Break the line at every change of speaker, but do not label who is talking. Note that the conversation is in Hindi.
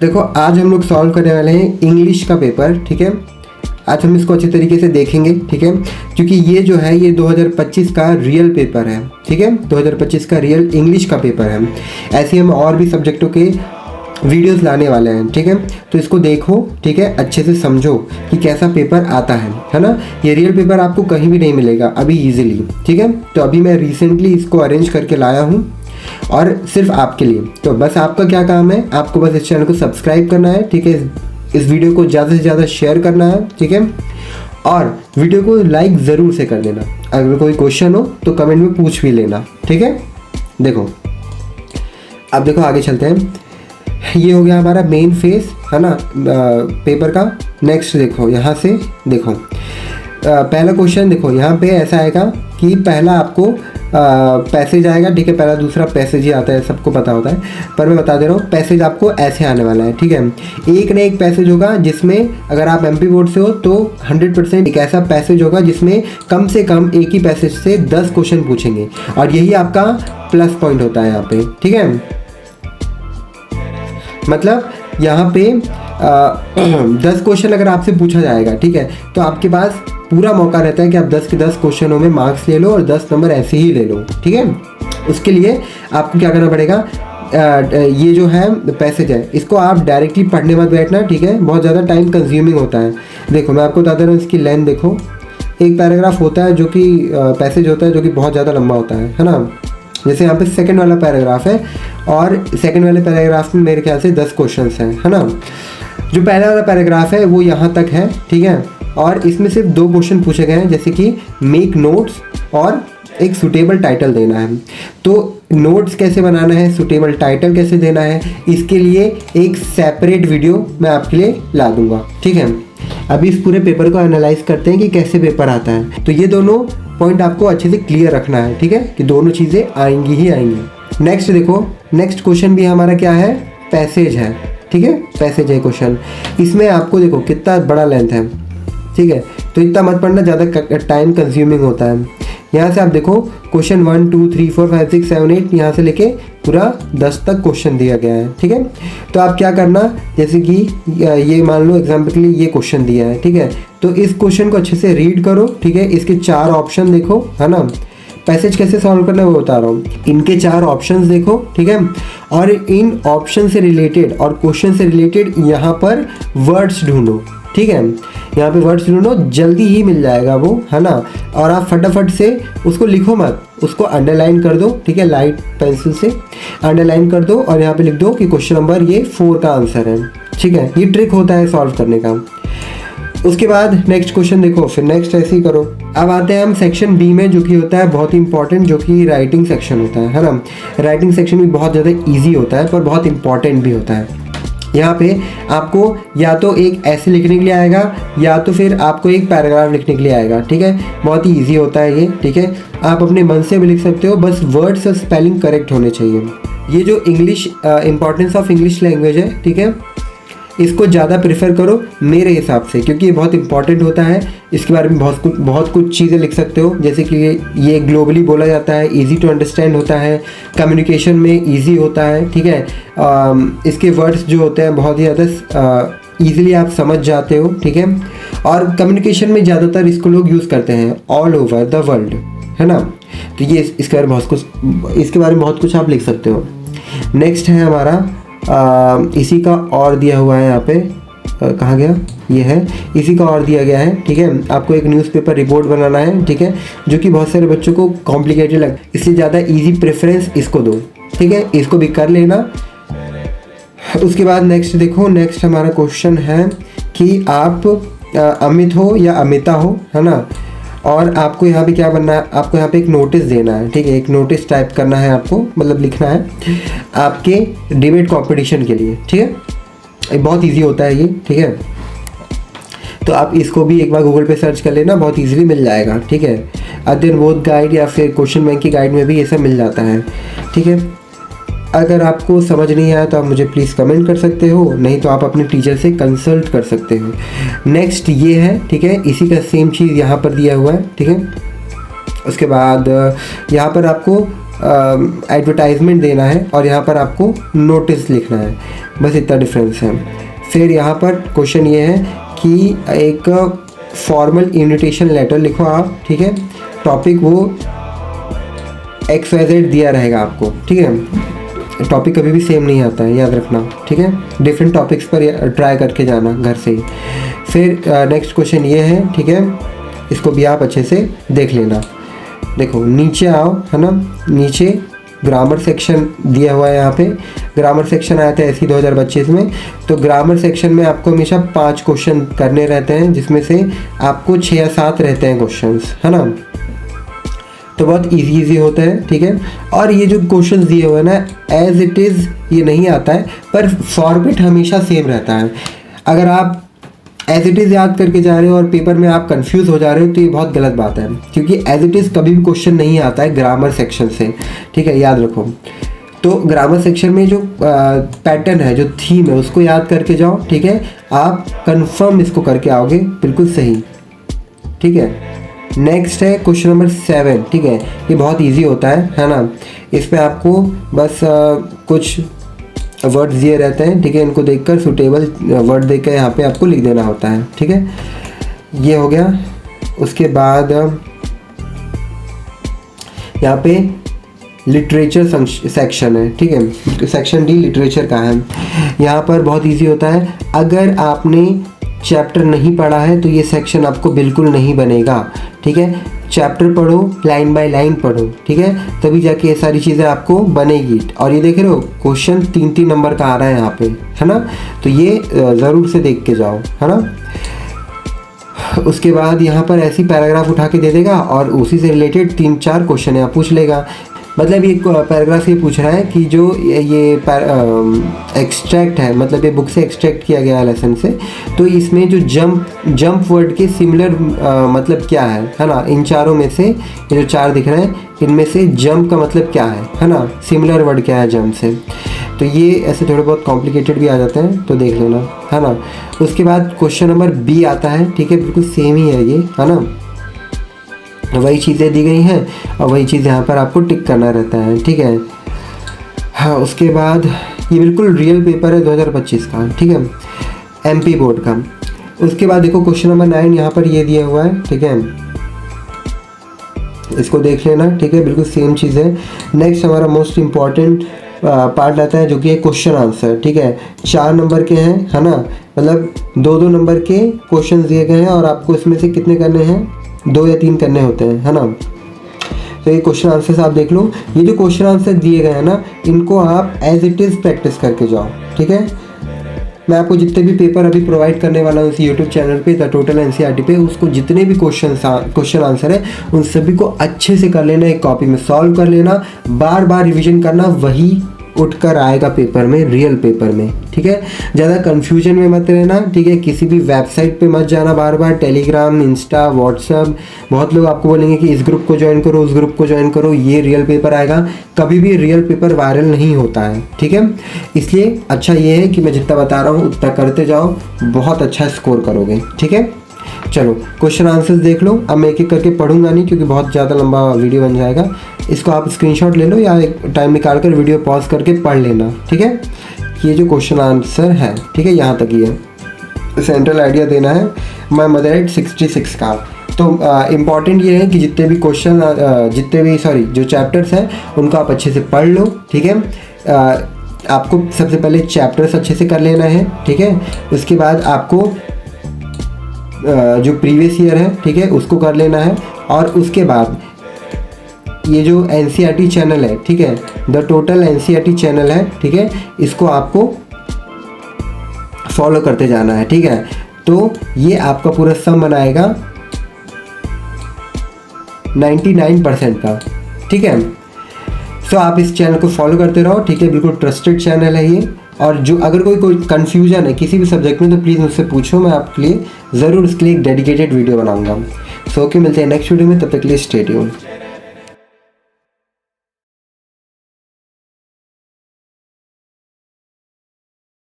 देखो आज हम लोग सॉल्व करने वाले हैं इंग्लिश का पेपर, ठीक है। आज हम इसको अच्छे तरीके से देखेंगे, ठीक है, क्योंकि ये जो है ये 2025 का रियल पेपर है, ठीक है। 2025 का रियल इंग्लिश का पेपर है। ऐसे हम और भी सब्जेक्टों के वीडियोस लाने वाले हैं, ठीक है। तो इसको देखो, ठीक है, अच्छे से समझो कि कैसा पेपर आता है ना। ये रियल पेपर आपको कहीं भी नहीं मिलेगा अभी इजीली, ठीक है। तो अभी मैं रिसेंटली इसको अरेंज करके लाया हूँ और सिर्फ आपके लिए। तो बस आपका क्या काम है, आपको बस इस चैनल को सब्सक्राइब करना है, ठीक है। इस वीडियो को ज़्यादा से ज़्यादा शेयर करना है, ठीक है, और वीडियो को लाइक ज़रूर से कर देना। अगर कोई क्वेश्चन हो तो कमेंट में पूछ भी लेना, ठीक है। देखो अब देखो आगे चलते हैं। ये हो गया हमारा मेन फेस, है ना, पेपर का। नेक्स्ट देखो, यहाँ से देखो पहला क्वेश्चन देखो, यहाँ पे ऐसा आएगा कि पहला आपको पैसेज आएगा, ठीक है। पहला दूसरा पैसेज ही आता है, सबको पता होता है, पर मैं बता दे रहा हूँ पैसेज आपको ऐसे आने वाला है, ठीक है। एक ना एक पैसेज होगा जिसमें अगर आप एमपी बोर्ड से हो तो 100% एक ऐसा पैसेज होगा जिसमें कम से कम एक ही पैसेज से 10 क्वेश्चन पूछेंगे, और यही आपका प्लस पॉइंट होता है यहाँ पे, ठीक है। मतलब यहाँ पे 10 क्वेश्चन अगर आपसे पूछा जाएगा, ठीक है, तो आपके पास पूरा मौका रहता है कि आप 10 के 10 क्वेश्चनों में मार्क्स ले लो और 10 नंबर ऐसे ही ले लो, ठीक है। उसके लिए आपको क्या करना पड़ेगा, ये जो है पैसेज है इसको आप डायरेक्टली पढ़ने मत बैठना, ठीक है। बहुत ज़्यादा टाइम कंज्यूमिंग होता है। देखो मैं आपको बता दे रहा हूँ, इसकी लेंथ देखो, एक पैराग्राफ होता है जो कि पैसेज होता है जो कि बहुत ज़्यादा लंबा होता है ना। जैसे यहाँ पे सेकंड वाला पैराग्राफ है और सेकंड वाले पैराग्राफ में मेरे ख्याल से 10 क्वेश्चंस हैं, है ना। जो पहला वाला पैराग्राफ है वो यहाँ तक है, ठीक है, और इसमें सिर्फ 2 क्वेश्चन पूछे गए हैं, जैसे कि मेक नोट्स और एक सुटेबल टाइटल देना है। तो नोट्स कैसे बनाना है, सुटेबल टाइटल कैसे देना है, इसके लिए एक सेपरेट वीडियो मैं आपके लिए ला दूंगा, ठीक है। अभी इस पूरे पेपर को एनालाइज करते हैं कि कैसे पेपर आता है। तो ये दोनों पॉइंट आपको अच्छे से क्लियर रखना है, ठीक है, कि दोनों चीज़ें आएंगी ही आएंगी। नेक्स्ट देखो, नेक्स्ट क्वेश्चन भी हमारा क्या है, पैसेज है, ठीक है, पैसेज है क्वेश्चन। इसमें आपको देखो कितना बड़ा लेंथ है, ठीक है, तो इतना मत पढ़ना, ज़्यादा टाइम कंज्यूमिंग होता है। यहाँ से आप देखो क्वेश्चन 1 2 3 4 5 6 7 8 यहाँ से लेके पूरा 10 तक क्वेश्चन दिया गया है, ठीक है। तो आप क्या करना, जैसे कि ये मान लो एग्जाम्पल के लिए ये क्वेश्चन दिया है, ठीक है, तो इस क्वेश्चन को अच्छे से रीड करो, ठीक है। इसके 4 ऑप्शन देखो, है ना। पैसेज कैसे सॉल्व करना है वो बता रहा हूँ। इनके 4 ऑप्शंस देखो, ठीक है, और इन ऑप्शन से रिलेटेड और क्वेश्चन से रिलेटेड यहाँ पर वर्ड्स ढूंढो, ठीक है। यहाँ पे वर्ड्स ढूंढो, जल्दी ही मिल जाएगा वो, है ना। और आप फटाफट से उसको लिखो मत, उसको अंडरलाइन कर दो, ठीक है, लाइट पेंसिल से अंडरलाइन कर दो और यहाँ पे लिख दो कि क्वेश्चन नंबर ये 4 का आंसर है, ठीक है। ये ट्रिक होता है सॉल्व करने का। उसके बाद नेक्स्ट क्वेश्चन देखो, फिर नेक्स्ट ऐसे ही करो। अब आते हैं हम सेक्शन बी में, जो कि होता है बहुत ही इंपॉर्टेंट, जो कि राइटिंग सेक्शन होता है ना। राइटिंग सेक्शन भी बहुत ज़्यादा ईजी होता है पर बहुत इंपॉर्टेंट भी होता है। यहाँ पे आपको या तो एक ऐसे लिखने के लिए आएगा या तो फिर आपको एक पैराग्राफ लिखने के लिए आएगा, ठीक है। बहुत ही इजी होता है ये, ठीक है। आप अपने मन से भी लिख सकते हो, बस वर्ड्स और स्पेलिंग करेक्ट होने चाहिए। ये जो English importance of English language है, ठीक है, इसको ज़्यादा प्रेफर करो मेरे हिसाब से, क्योंकि ये बहुत इंपॉर्टेंट होता है। इसके बारे में बहुत कुछ चीज़ें लिख सकते हो, जैसे कि ये ग्लोबली बोला जाता है, इजी टू अंडरस्टैंड होता है, कम्युनिकेशन में इजी होता है, ठीक है। इसके वर्ड्स जो होते हैं बहुत ही ज़्यादा ईजिली आप समझ जाते हो, ठीक है। और कम्युनिकेशन में ज़्यादातर इसको लोग यूज़ करते हैं ऑल ओवर द वर्ल्ड, है ना। तो ये इसके बारे में बहुत कुछ आप लिख सकते हो। नेक्स्ट है हमारा इसी का और दिया हुआ है, यहाँ पे कहाँ गया, ये है, इसी का और दिया गया है, ठीक है। आपको एक न्यूज़पेपर रिपोर्ट बनाना है, ठीक है, जो कि बहुत सारे बच्चों को कॉम्प्लिकेटेड लगे, इसलिए ज़्यादा इजी प्रेफरेंस इसको दो, ठीक है। इसको भी कर लेना। उसके बाद नेक्स्ट देखो, नेक्स्ट हमारा क्वेश्चन है कि आप अमित हो या अमिता हो, है ना, और आपको यहाँ पे क्या बनना है, आपको यहाँ पे एक नोटिस देना है, ठीक है। एक नोटिस टाइप करना है आपको, मतलब लिखना है आपके डिबेट कंपटीशन के लिए, ठीक है। बहुत इजी होता है ये, ठीक है। तो आप इसको भी एक बार गूगल पे सर्च कर लेना, बहुत इजीली मिल जाएगा, ठीक है। अध्ययन बोध गाइड या फिर क्वेश्चन बैंक की गाइड में भी ये सब मिल जाता है, ठीक है। अगर आपको समझ नहीं आया तो आप मुझे प्लीज़ कमेंट कर सकते हो, नहीं तो आप अपने टीचर से कंसल्ट कर सकते हो। नेक्स्ट ये है, ठीक है, इसी का सेम चीज़ यहाँ पर दिया हुआ है, ठीक है। उसके बाद यहाँ पर आपको एडवर्टाइजमेंट देना है और यहाँ पर आपको नोटिस लिखना है, बस इतना डिफरेंस है। फिर यहाँ पर क्वेश्चन ये है कि एक फॉर्मल इन्विटेशन लेटर लिखो आप, ठीक है। टॉपिक वो XYZ दिया रहेगा आपको, ठीक है। टॉपिक कभी भी सेम नहीं आता है, याद रखना, ठीक है। डिफरेंट टॉपिक्स पर ट्राई करके जाना घर से ही। फिर नेक्स्ट क्वेश्चन ये है, ठीक है, इसको भी आप अच्छे से देख लेना। देखो नीचे आओ, है ना, नीचे ग्रामर सेक्शन दिया हुआ है। यहाँ पे ग्रामर सेक्शन आया था ऐसी 2025 में। तो ग्रामर सेक्शन में आपको हमेशा 5 क्वेश्चन करने रहते हैं, जिसमें से आपको 6 या 7 रहते हैं क्वेश्चंस, है ना। तो बहुत इजी होता है, ठीक है। और ये जो क्वेश्चन दिए हुए हैं ना, एज इट इज़ ये नहीं आता है, पर फॉर्मेट हमेशा सेम रहता है। अगर आप एज इट इज़ याद करके जा रहे हो और पेपर में आप कंफ्यूज हो जा रहे हो तो ये बहुत गलत बात है, क्योंकि एज इट इज़ कभी भी क्वेश्चन नहीं आता है ग्रामर सेक्शन से, ठीक है, याद रखो। तो ग्रामर सेक्शन में जो पैटर्न है, जो थीम है, उसको याद करके जाओ, ठीक है। आप कंफर्म इसको करके आओगे बिल्कुल सही, ठीक है। नेक्स्ट है क्वेश्चन नंबर 7, ठीक है। ये बहुत इजी होता है ना। इसमें आपको बस कुछ वर्ड्स दिए रहते हैं, ठीक है। इनको देखकर सूटेबल वर्ड देखकर यहाँ पे आपको लिख देना होता है, ठीक है। ये हो गया। उसके बाद यहाँ पे लिटरेचर सेक्शन है, ठीक है। सेक्शन D लिटरेचर का है। यहाँ पर बहुत इजी होता है। अगर आपने चैप्टर नहीं पढ़ा है तो ये सेक्शन आपको बिल्कुल नहीं बनेगा, ठीक है। चैप्टर पढ़ो, लाइन बाय लाइन पढ़ो, ठीक है, तभी जाके ये सारी चीज़ें आपको बनेगी। और ये देख रहे हो क्वेश्चन 3-3 नंबर का आ रहा है यहाँ पे, है ना। तो ये ज़रूर से देख के जाओ, है ना। उसके बाद यहाँ पर ऐसी पैराग्राफ उठा के दे देगा और उसी से रिलेटेड 3-4 क्वेश्चन यहाँ पूछ लेगा। मतलब ये पैराग्राफ ये पूछ रहा है कि जो ये एक्सट्रैक्ट है, मतलब ये बुक से एक्सट्रैक्ट किया गया है लेसन से, तो इसमें जो जंप वर्ड के सिमिलर मतलब क्या है ना। इन चारों में से ये जो 4 दिख रहे हैं, इनमें से जंप का मतलब क्या है ना, सिमिलर वर्ड क्या है जंप से। तो ये ऐसे थोड़े बहुत कॉम्प्लिकेटेड भी आ जाते हैं, तो देख लेना, है ना। उसके बाद क्वेश्चन नंबर B आता है, ठीक है, बिल्कुल सेम ही है ये, है ना। वही चीज़ें दी गई हैं और वही चीज़ यहाँ पर आपको टिक करना रहता है, ठीक है। हाँ, उसके बाद ये बिल्कुल रियल पेपर है 2025 का, ठीक है, MP बोर्ड का। उसके बाद देखो क्वेश्चन नंबर 9 यहाँ पर ये दिया हुआ है, ठीक है, इसको देख लेना, ठीक है, बिल्कुल सेम चीज़ है। नेक्स्ट हमारा मोस्ट इम्पॉर्टेंट पार्ट आता है, जो कि है क्वेश्चन आंसर, ठीक है। 4 नंबर के हैं, है ना, मतलब 2-2 नंबर के क्वेश्चन दिए गए हैं और आपको इसमें से कितने करने हैं, 2 या 3 करने होते हैं, है ना। तो ये क्वेश्चन आंसर्स आप देख लो। ये जो क्वेश्चन आंसर दिए गए हैं ना, इनको आप एज इट इज़ प्रैक्टिस करके जाओ, ठीक है। मैं आपको जितने भी पेपर अभी प्रोवाइड करने वाला हूँ इस यूट्यूब चैनल पे, द टोटल NCERT पे, उसको जितने भी क्वेश्चन आंसर है उन सभी को अच्छे से कर लेना, एक कॉपी में सॉल्व कर लेना, बार बार रिवीजन करना, वही उठकर आएगा पेपर में, रियल पेपर में, ठीक है। ज़्यादा कन्फ्यूजन में मत रहना, ठीक है। किसी भी वेबसाइट पे मत जाना बार बार, टेलीग्राम, इंस्टा, व्हाट्सअप, बहुत लोग आपको बोलेंगे कि इस ग्रुप को ज्वाइन करो, उस ग्रुप को ज्वाइन करो, ये रियल पेपर आएगा। कभी भी रियल पेपर वायरल नहीं होता है, ठीक है। इसलिए अच्छा ये है कि मैं जितना बता रहा हूँ उतना करते जाओ, बहुत अच्छा स्कोर करोगे, ठीक है। चलो क्वेश्चन आंसर्स देख लो। अब मैं एक एक करके पढ़ूंगा नहीं, क्योंकि बहुत ज़्यादा लंबा वीडियो बन जाएगा। इसको आप स्क्रीनशॉट ले लो या एक टाइम निकाल कर वीडियो पॉज करके पढ़ लेना, ठीक है। ये जो क्वेश्चन आंसर है, ठीक है, यहाँ तक ही है। सेंट्रल आइडिया देना है माय मदर एट 66 का। तो इम्पॉर्टेंट ये है कि जितने भी जो चैप्टर्स हैं उनको आप अच्छे से पढ़ लो, ठीक है। आपको सबसे पहले चैप्टर्स अच्छे से कर लेना है, ठीक है। उसके बाद आपको जो प्रीवियस ईयर है, ठीक है, उसको कर लेना है। और उसके बाद ये जो NCERT चैनल है, ठीक है, द टोटल NCERT चैनल है, ठीक है, इसको आपको फॉलो करते जाना है, ठीक है। तो ये आपका पूरा सम बनाएगा 99% का, ठीक है। सो आप इस चैनल को फॉलो करते रहो, ठीक है, बिल्कुल ट्रस्टेड चैनल है ये। और जो अगर कोई कन्फ्यूजन है किसी भी सब्जेक्ट में तो प्लीज़ मुझसे पूछो, मैं आपके लिए ज़रूर इसके लिए एक डेडिकेटेड वीडियो बनाऊंगा। सो ओके, मिलते हैं नेक्स्ट वीडियो में, तब तक के लिए स्टे ट्यून्ड।